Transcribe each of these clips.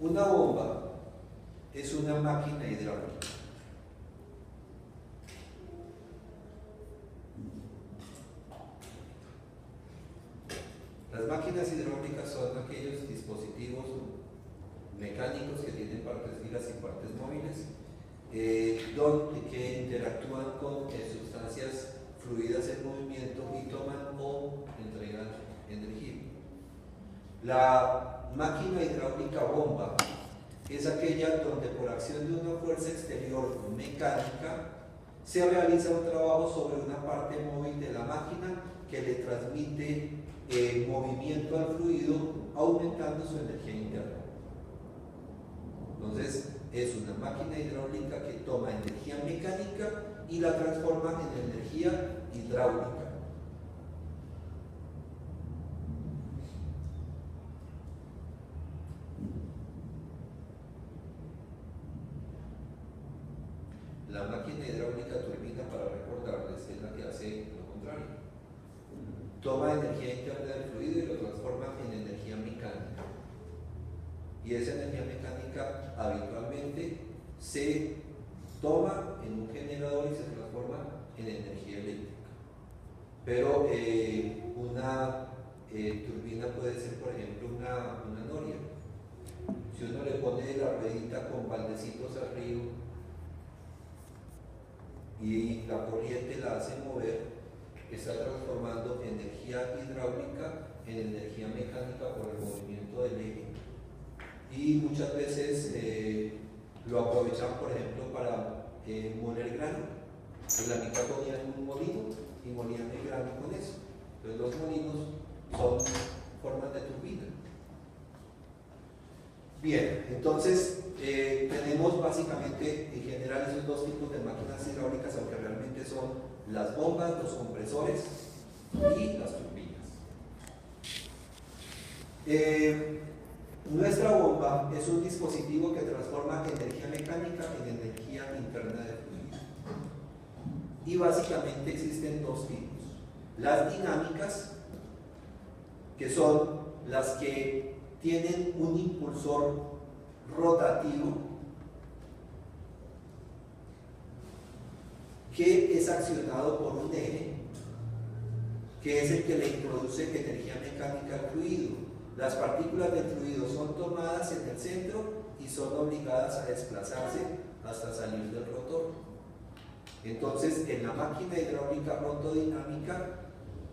Una bomba es una máquina hidráulica. Las máquinas hidráulicas son aquellos dispositivos mecánicos que tienen partes fijas y partes móviles, que interactúan con sustancias fluidas en movimiento y toman o entregan energía. La máquina hidráulica bomba es aquella donde por acción de una fuerza exterior mecánica se realiza un trabajo sobre una parte móvil de la máquina que le transmite movimiento al fluido, aumentando su energía interna. Entonces, es una máquina hidráulica que toma energía mecánica y la transforma en energía hidráulica. La máquina hidráulica turbina, para recordarles, es la que hace lo contrario. Toma energía interna del fluido y lo transforma en energía mecánica. Y esa energía mecánica habitualmente se toma en un generador y se transforma en energía eléctrica. Pero una turbina puede ser, por ejemplo, una noria. Si uno le pone la ruedita con baldecitos al río y la corriente la hace mover, está transformando energía hidráulica en energía mecánica por el movimiento del eje. Y muchas veces lo aprovechan, por ejemplo, para moler grano. En la mitad ponían un molino y molían el grano con eso. Entonces los molinos son formas de turbina. Bien, entonces tenemos básicamente en general esos dos tipos de máquinas hidráulicas, aunque realmente son las bombas, los compresores y las turbinas. Nuestra bomba es un dispositivo que transforma energía mecánica en energía interna del fluido. Y básicamente existen dos tipos. Las dinámicas, que son las que tienen un impulsor rotativo que es accionado por un eje, que es el que le introduce energía mecánica al fluido. Las partículas del fluido son tomadas en el centro y son obligadas a desplazarse hasta salir del rotor. Entonces, en la máquina hidráulica rotodinámica,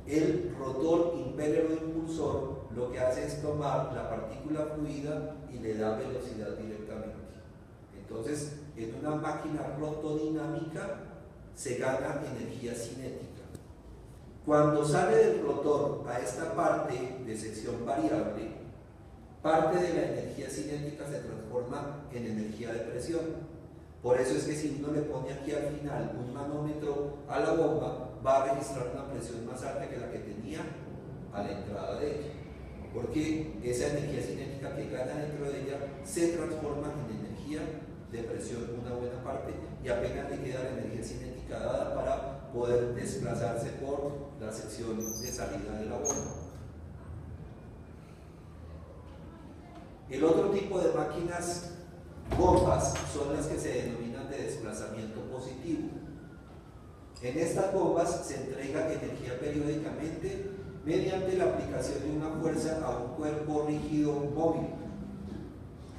el rotor impele o impulsor lo que hace es tomar la partícula fluida y le da velocidad directamente. Entonces, en una máquina rotodinámica se gana energía cinética. Cuando sale del rotor a esta parte de sección variable, parte de la energía cinética se transforma en energía de presión. Por eso es que si uno le pone aquí al final un manómetro a la bomba, va a registrar una presión más alta que la que tenía a la entrada de ella. Porque esa energía cinética que gana dentro de ella se transforma en energía de presión una buena parte y apenas le queda la energía cinética dada para poder desplazarse por la sección de salida de la bomba. El otro tipo de máquinas bombas son las que se denominan de desplazamiento positivo. En estas bombas se entrega energía periódicamente mediante la aplicación de una fuerza a un cuerpo rígido móvil,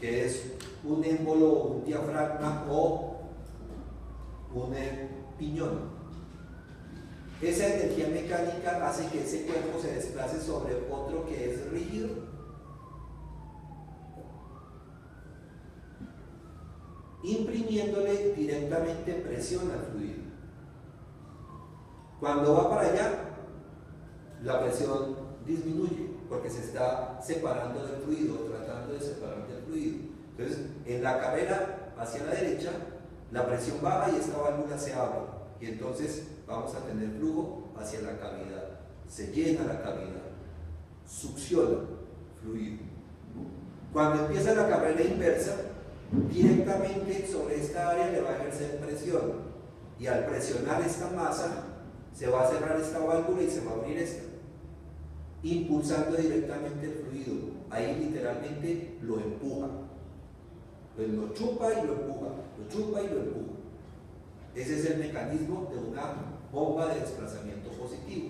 que es un émbolo, un diafragma o un piñón. Esa energía mecánica hace que ese cuerpo se desplace sobre otro que es rígido, imprimiéndole directamente presión al fluido. Cuando va para allá, la presión disminuye porque se está separando del fluido, tratando de separar del fluido. Entonces, en la carrera hacia la derecha, la presión baja y esta válvula se abre, y entonces vamos a tener flujo hacia la cavidad. Se llena la cavidad, succiona fluido. Cuando empieza la carrera inversa, directamente sobre esta área le va a ejercer presión, y al presionar esta masa se va a cerrar esta válvula y se va a abrir esta, impulsando directamente el fluido. Ahí literalmente lo empuja. Pues lo chupa y lo empuja, lo chupa y lo empuja. Ese es el mecanismo de una bomba de desplazamiento positivo.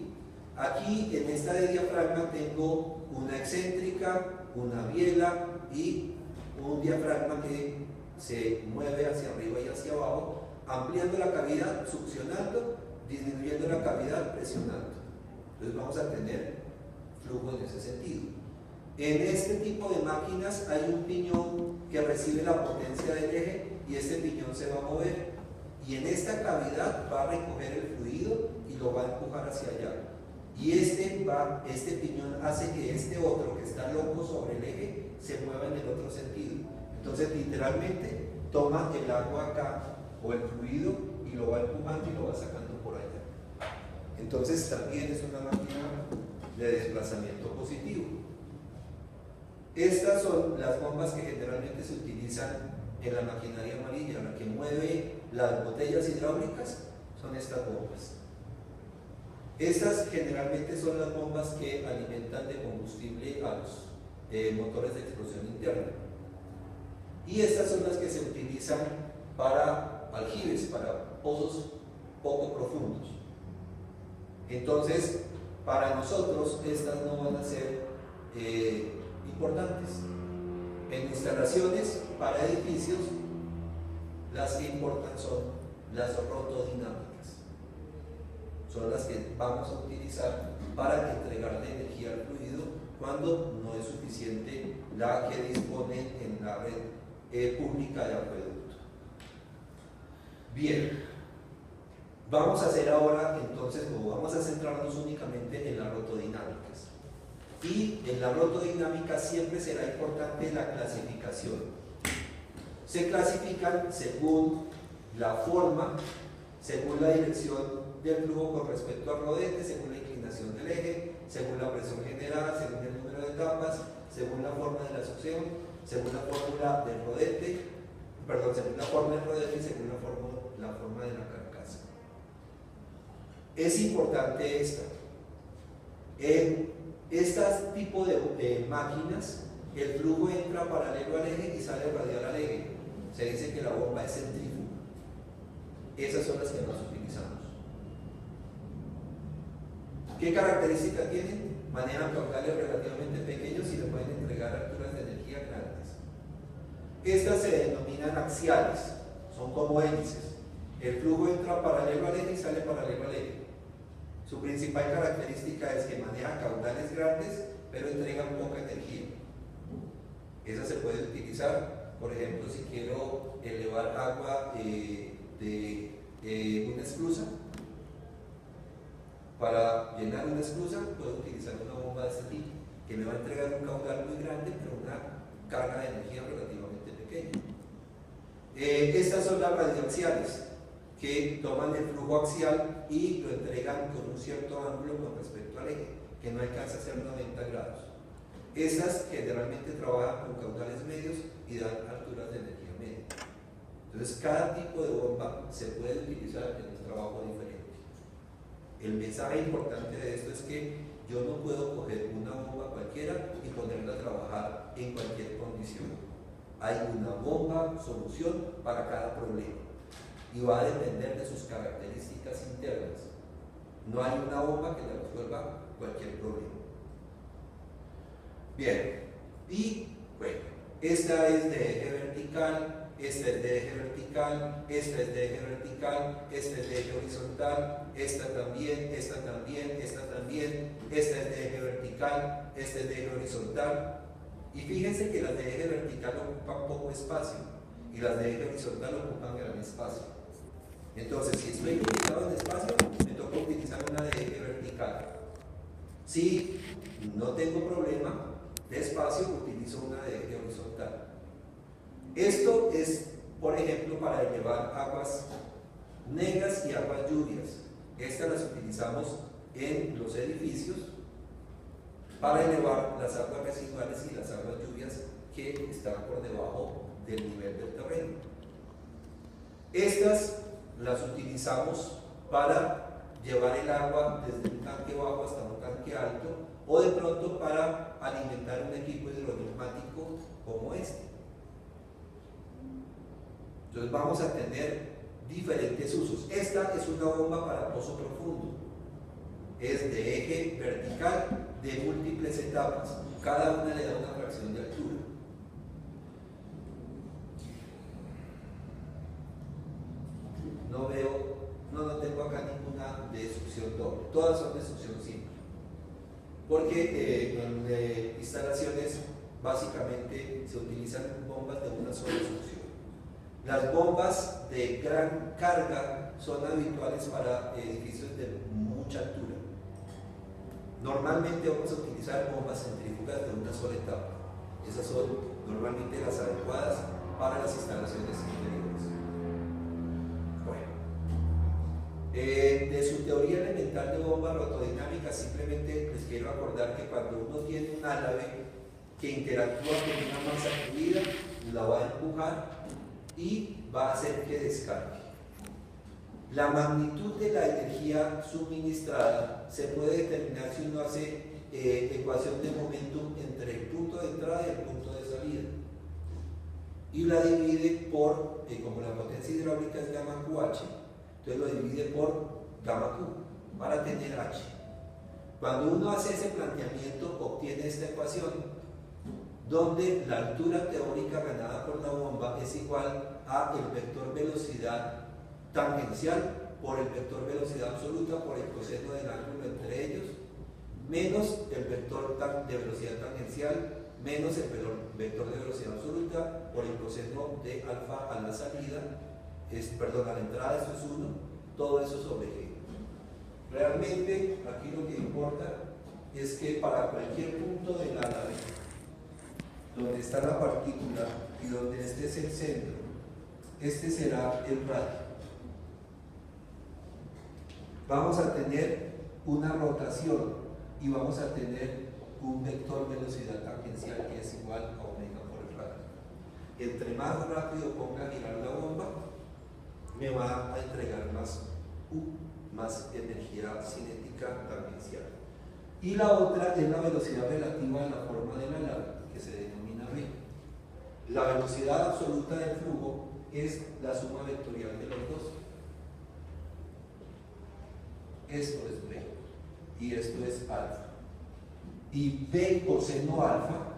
Aquí en esta de diafragma tengo una excéntrica, una biela y un diafragma que se mueve hacia arriba y hacia abajo, ampliando la cavidad, succionando, disminuyendo la cavidad, presionando. Entonces vamos a tener flujo en ese sentido. En este tipo de máquinas hay un piñón que recibe la potencia del eje y este piñón se va a mover y en esta cavidad va a recoger el fluido y lo va a empujar hacia allá. Y este piñón hace que este otro que está loco sobre el eje se mueva en el otro sentido. Entonces literalmente toma el agua acá o el fluido y lo va empujando y lo va sacando por allá. Entonces también es una máquina de desplazamiento positivo. Estas son las bombas que generalmente se utilizan en la maquinaria amarilla. La que mueve las botellas hidráulicas son estas bombas. Estas generalmente son las bombas que alimentan de combustible a los motores de explosión interna. Y estas son las que se utilizan para aljibes, para pozos poco profundos. Entonces, para nosotros estas no van a ser importantes. En instalaciones para edificios, las que importan son las rotodinámicas. Son las que vamos a utilizar para entregarle energía al fluido cuando no es suficiente la que disponen en la red pública de acueducto. Bien, vamos a hacer ahora entonces, vamos a centrarnos únicamente en las rotodinámicas. Y en la rotodinámica siempre será importante la clasificación. Se clasifican según la forma, según la dirección del flujo con respecto al rodete, según la inclinación del eje, según la presión generada, según el número de etapas, según la forma de la succión, según la fórmula del rodete, según la forma del rodete y según la forma de la carcasa. Es importante esta. En este tipo de máquinas, el flujo entra paralelo al eje y sale radial al eje. Se dice que la bomba es centrífuga. Esas son las que más utilizamos. ¿Qué características tienen? Manejan caudales relativamente pequeños y le pueden entregar alturas de energía grandes. Estas se denominan axiales, son como hélices. El flujo entra paralelo al eje y sale paralelo al eje. Su principal característica es que manejan caudales grandes, pero entregan poca energía. Esa se puede utilizar, por ejemplo, si quiero elevar agua de una esclusa. Para llenar una esclusa puedo utilizar una bomba de este tipo, que me va a entregar un caudal muy grande, pero una carga de energía relativamente pequeña. Estas son las radioaxiales, que toman el flujo axial y lo entregan con un cierto ángulo con respecto al eje, que no alcanza a ser 90 grados. Estas generalmente trabajan con caudales medios y dan alturas de energía media. Entonces, cada tipo de bomba se puede utilizar en un trabajo diferente. El mensaje importante de esto es que yo no puedo coger una bomba cualquiera y ponerla a trabajar en cualquier condición. Hay una bomba solución para cada problema y va a depender de sus características internas. No hay una bomba que le resuelva cualquier problema. Bien, y bueno, esta es de eje vertical, esta es de eje vertical, esta es de eje vertical, esta es de eje horizontal, esta también, esta también, esta también, esta es de eje vertical, esta es de eje horizontal. Y fíjense que las de eje vertical ocupan poco espacio y las de eje horizontal ocupan gran espacio. Entonces, si estoy limitado en espacio, me toca utilizar una de eje vertical. Si no tengo problema de espacio, utilizo una de eje horizontal. Esto es, por ejemplo, para elevar aguas negras y aguas lluvias. Estas las utilizamos en los edificios para elevar las aguas residuales y las aguas lluvias que están por debajo del nivel del terreno. Estas las utilizamos para llevar el agua desde un tanque bajo hasta un tanque alto o de pronto para alimentar un equipo hidroneumático como este. Entonces vamos a tener diferentes usos. Esta es una bomba para pozo profundo. Es de eje vertical, de múltiples etapas. Cada una le da una fracción de altura. No tengo acá ninguna de succión doble. Todas son de succión simple. Porque en instalaciones básicamente se utilizan bombas de una sola succión. Las bombas de gran carga son habituales para edificios de mucha altura. Normalmente vamos a utilizar bombas centrífugas de una sola etapa. Esas son normalmente las adecuadas para las instalaciones interiores. Bueno, de su teoría elemental de bomba rotodinámica, simplemente les quiero acordar que cuando uno tiene un álave que interactúa con una masa fluida, la va a empujar y va a hacer que descargue. La magnitud de la energía suministrada se puede determinar si uno hace ecuación de momentum entre el punto de entrada y el punto de salida y la divide por, como la potencia hidráulica es gamma QH, entonces lo divide por gamma Q para tener H. Cuando uno hace ese planteamiento obtiene esta ecuación donde la altura teórica ganada por la bomba es igual a el vector velocidad tangencial por el vector velocidad absoluta por el coseno del ángulo entre ellos, menos el vector de velocidad tangencial, menos el vector de velocidad absoluta por el coseno de alfa a la salida, a la entrada, eso es 1, todo eso sobre G. Realmente aquí lo que importa es que para cualquier punto de la nave donde está la partícula y donde este es el centro, este será el radio. Vamos a tener una rotación y vamos a tener un vector velocidad tangencial que es igual a omega por el radio. Entre más rápido ponga a girar la bomba, me va a entregar más U, más energía cinética tangencial. Y la otra es la velocidad relativa a la forma de la nave, que se denomina V. La velocidad absoluta del flujo es la suma vectorial de los dos. Esto es B y esto es alfa. Y B coseno alfa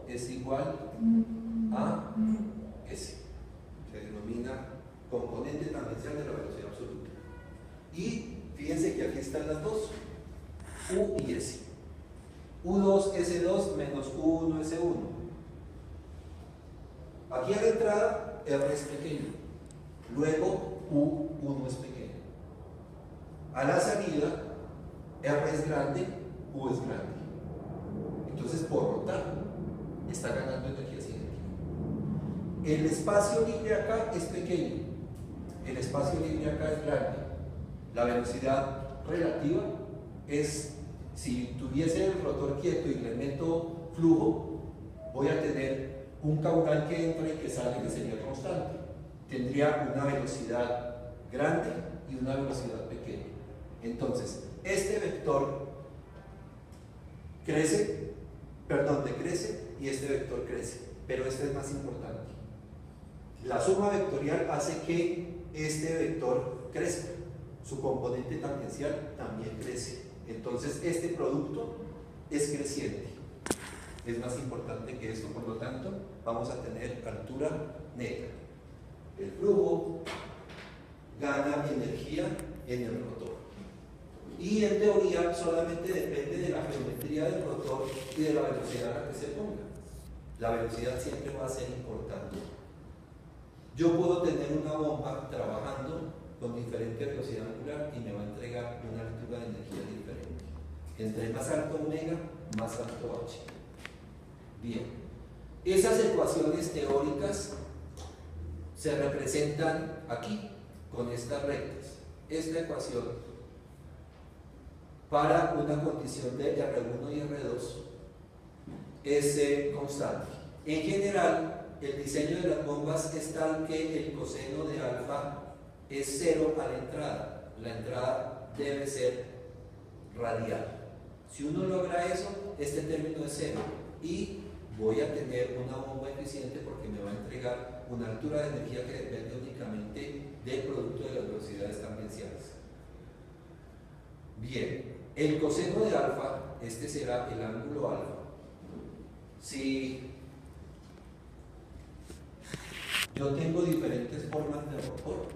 es igual a S. Se denomina componente tangencial de la velocidad absoluta. Y fíjense que aquí están las dos, U y S. U2, S2 menos U1, S1. Aquí a la entrada R es pequeño, luego U1 es pequeño. A la salida R es grande, U es grande. Entonces por rotar está ganando energía cinética. El espacio libre acá es pequeño, el espacio libre acá es grande. La velocidad relativa es, si tuviese el rotor quieto y le meto flujo, voy a tener un caudal que entra y que sale que sería constante. Tendría una velocidad grande y una velocidad pequeña. Entonces, este vector decrece y este vector crece, pero este es más importante. La suma vectorial hace que este vector crezca, su componente tangencial también crece. Entonces, este producto es creciente. Es más importante que esto, por lo tanto, vamos a tener altura neta. El flujo gana energía en el rotor. Y en teoría solamente depende de la geometría del rotor y de la velocidad a la que se ponga. La velocidad siempre va a ser importante. Yo puedo tener una bomba trabajando con diferente velocidad angular y me va a entregar una altura de energía diferente. Entre más alto omega, más alto H. Bien, esas ecuaciones teóricas se representan aquí con estas rectas. Esta ecuación para una condición de R1 y R2 es constante. En general, el diseño de las bombas es tal que el coseno de alfa es 0 a la entrada. La entrada debe ser radial. Si uno logra eso, este término es 0 y voy a tener una bomba eficiente porque me va a entregar una altura de energía que depende únicamente del producto de las velocidades tangenciales. Bien, el coseno de alfa, este será el ángulo alfa. Si yo tengo diferentes formas de rotor,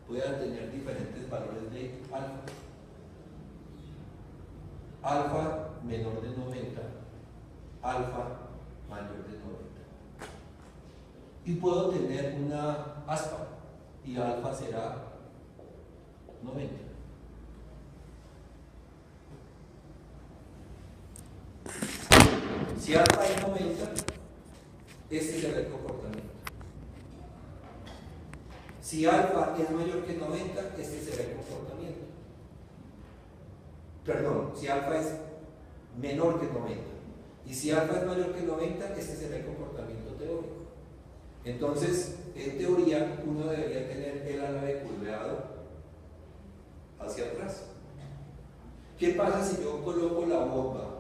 voy a tener diferentes valores de alfa. Alfa menor de 90, alfa mayor de 90. Y puedo tener una aspa y alfa será 90. Si alfa es 90, este será el comportamiento. Si alfa es mayor que 90, este será el comportamiento. Perdón, si alfa es menor que 90. Y si alfa es mayor que 90, este será el comportamiento teórico. Entonces, en teoría, uno debería tener el ala de curveado hacia atrás. ¿Qué pasa si yo coloco la bomba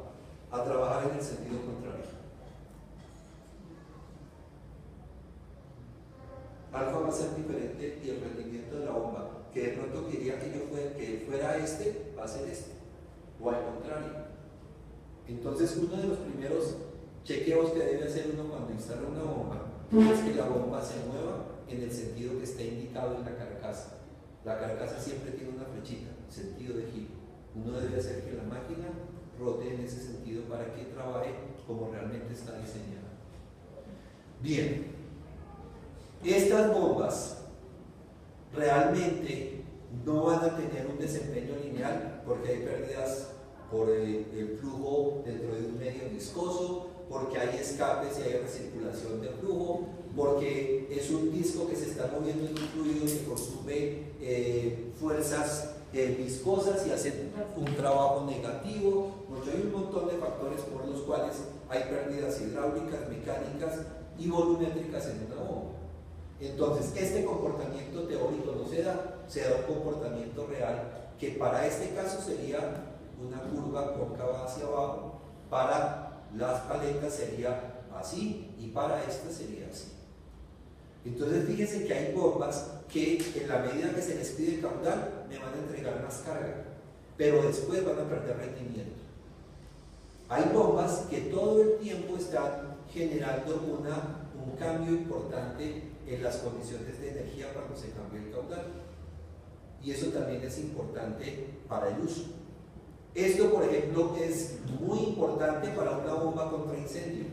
a trabajar en el sentido contrario? Alfa va a ser diferente y el rendimiento de la bomba, que de pronto quería que fuera este, va a ser este, o al contrario. Entonces, uno de los primeros chequeos que debe hacer uno cuando instala una bomba es que la bomba se mueva en el sentido que está indicado en la carcasa. La carcasa siempre tiene una flechita, sentido de giro. Uno debe hacer que la máquina rote en ese sentido para que trabaje como realmente está diseñada. Bien, estas bombas realmente no van a tener un desempeño lineal porque hay pérdidas por el flujo dentro de un medio viscoso, porque hay escapes y hay recirculación de flujo, porque es un disco que se está moviendo en un fluido que consume fuerzas viscosas y hace un trabajo negativo, porque hay un montón de factores por los cuales hay pérdidas hidráulicas, mecánicas y volumétricas en una bomba. Entonces, este comportamiento teórico no se da un comportamiento real que para este caso sería una curva cóncava hacia abajo, para las paletas sería así y para esta sería así. Entonces fíjense que hay bombas que en la medida que se les pide caudal me van a entregar más carga, pero después van a perder rendimiento. Hay bombas que todo el tiempo están generando un cambio importante en las condiciones de energía cuando se cambia el caudal, y eso también es importante para el uso. Esto, por ejemplo, es muy importante para una bomba contra incendio.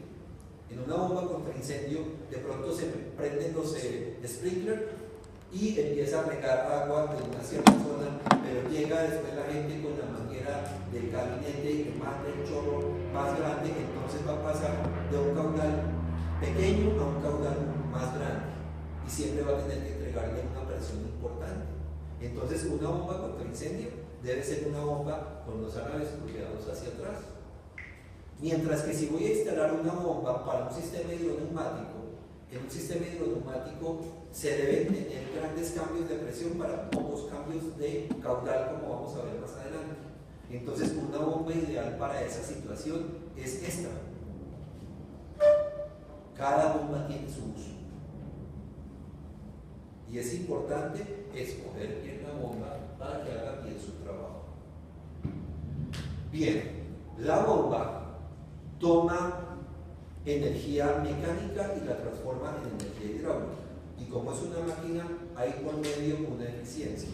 En una bomba contra incendio, de pronto se prenden los sprinklers y empieza a regar agua en una cierta zona, pero llega después la gente con la manguera del gabinete y le manda el chorro más grande, entonces va a pasar de un caudal pequeño a un caudal más grande y siempre va a tener que entregarle una presión importante. Entonces, una bomba contra incendio debe ser una bomba con los álabes curveados hacia atrás. Mientras que si voy a instalar una bomba para un sistema hidroneumático, en un sistema hidroneumático se deben tener grandes cambios de presión para pocos cambios de caudal, como vamos a ver más adelante. Entonces, una bomba ideal para esa situación es esta. Cada bomba tiene su uso. Y es importante escoger bien la bomba para que haga bien su trabajo. Bien, la bomba toma energía mecánica y la transforma en energía hidráulica. Y como es una máquina, hay por medio una eficiencia.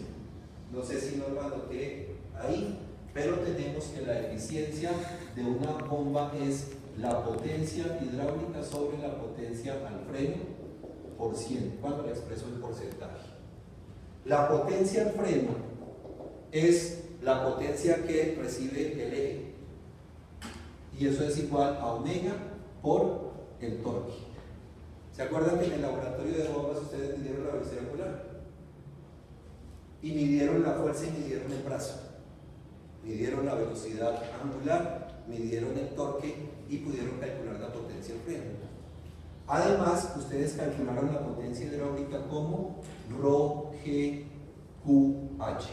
No sé si no lo anoté ahí, pero tenemos que la eficiencia de una bomba es la potencia hidráulica sobre la potencia al freno por 100, cuando le expreso el porcentaje. La potencia al freno es la potencia que recibe el eje, y eso es igual a omega por el torque. ¿Se acuerdan que en el laboratorio de bombas ustedes midieron la velocidad angular? Y midieron la fuerza y midieron el brazo. Midieron la velocidad angular, midieron el torque y pudieron calcular la potencia al freno. Además, ustedes calcularon la potencia hidráulica como ρ, G, Q, H.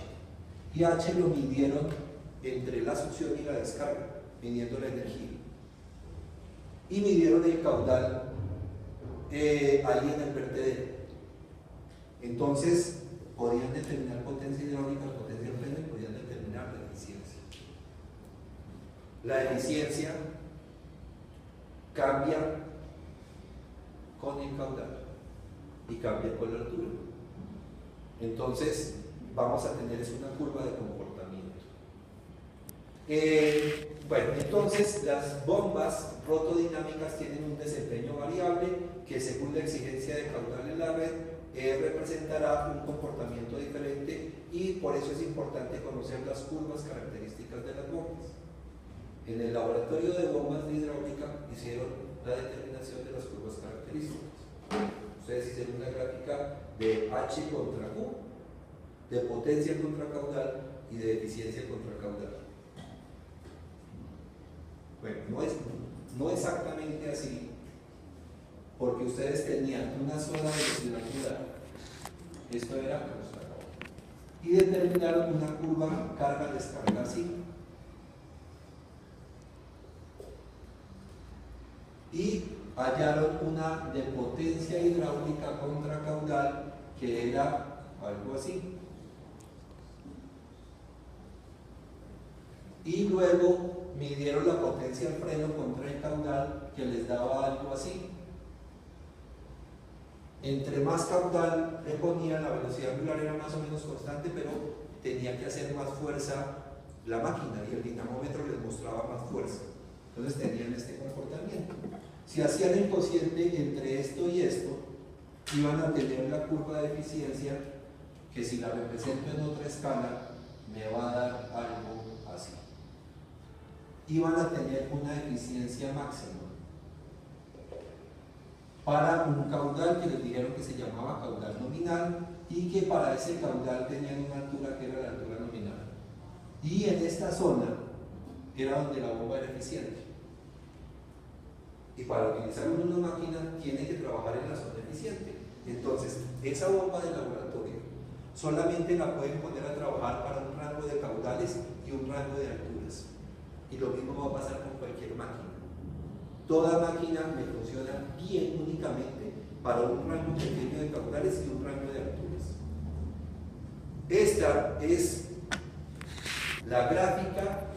Y H lo midieron entre la succión y la descarga, midiendo la energía. y midieron el caudal ahí en el vertedero. Entonces podían determinar potencia hidráulica, potencia de freno y podían determinar la eficiencia. La eficiencia cambia con el caudal y cambia con la altura. Entonces vamos a tener una curva de comportamiento. Bueno, entonces las bombas rotodinámicas tienen un desempeño variable que según la exigencia de caudal en la red representará un comportamiento diferente, y por eso es importante conocer las curvas características de las bombas. En el laboratorio de bombas de hidráulica hicieron la determinación de las curvas características. Ustedes hicieron una gráfica de H contra Q, de potencia contra caudal y de eficiencia contra caudal. Bueno, no exactamente así, porque ustedes tenían una sola velocidad angular, esto era constante, y determinaron una curva carga-descarga así. Y hallaron una de potencia hidráulica contra caudal que era algo así. Y luego midieron la potencia del freno contra el caudal que les daba algo así. Entre más caudal le ponían, la velocidad angular era más o menos constante, pero tenía que hacer más fuerza la máquina y el dinamómetro les mostraba más fuerza. Entonces tenían este comportamiento. Si hacían el cociente entre esto y esto, iban a tener la curva de eficiencia que, si la represento en otra escala, me va a dar algo así. Iban a tener una eficiencia máxima para un caudal que les dijeron que se llamaba caudal nominal, y que para ese caudal tenían una altura que era la altura nominal. Y en esta zona era donde la bomba era eficiente. Y para utilizar una máquina tiene que trabajar en la zona eficiente. Entonces, esa bomba de laboratorio solamente la pueden poner a trabajar para un rango de caudales y un rango de alturas. Y lo mismo va a pasar con cualquier máquina. Toda máquina me funciona bien únicamente para un rango pequeño de caudales y un rango de alturas. Esta es la gráfica